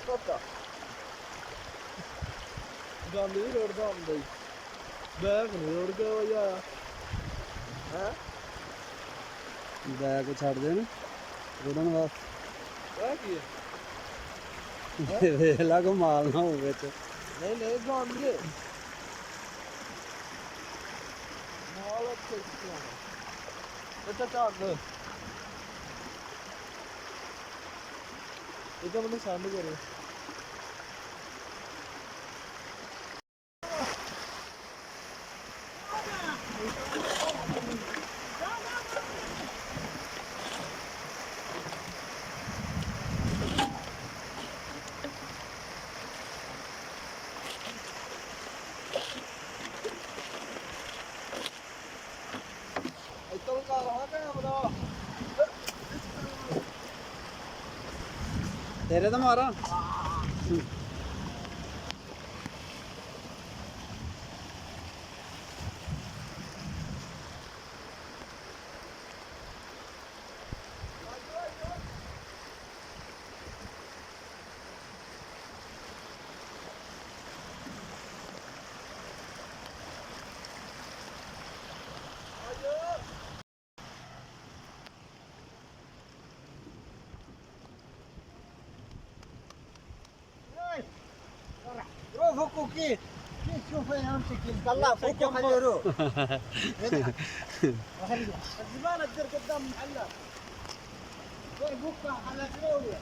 ਪਤਾ ਗਾਂਧੀ ਰੋਡ ਦਾ ਆਉਂਦਾ ਹੀ ਬੈਗ ਨਹੀਂ ਰੋਡ ਕੇ ਵਜਾ ਹੈ ਬੈਗ ਛੱਡ ਦੇ ਨਾ ਰੋੜਨ ਇਹ ਕੀ ਹੈ ਵਾਸਤੇ ਵੇਖ ਲਾ ਕੋ ਮਾਲ ਨਾ ਹੋਵੇ ਵਿੱਚ ਨਹੀਂ ਨਹੀਂ ਗਾਂਧੀ ਮਾਲ ਅੱਛੇ ਕਿਉਂ ਅੱਛਾ ਚੱਲ ਇਹ ਤਾਂ ਮੈਨੂੰ ਸੰਡ ਕਰੇ ਇੱਥੋਂ ਕਾ ਰਹਾ ਕੈਮਰਾ ਤੇਰੇ ਤਾਂ ਮਾਰਾਂ روح فكوا كيف شوف امسك طلع فكوا خليه يروح الزباله تصير قدام محلات فكها على سوريا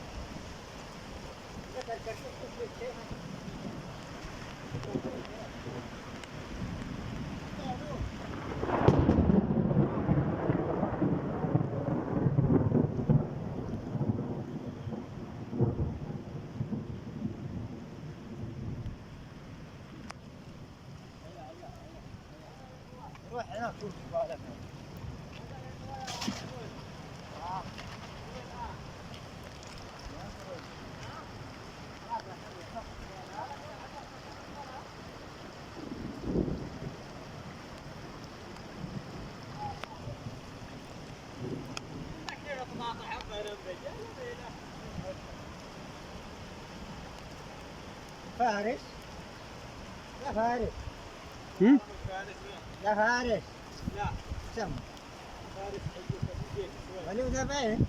روح هناك شوف زباله فارس لا فارس لا فارس لا سم فارس ولو ذا باين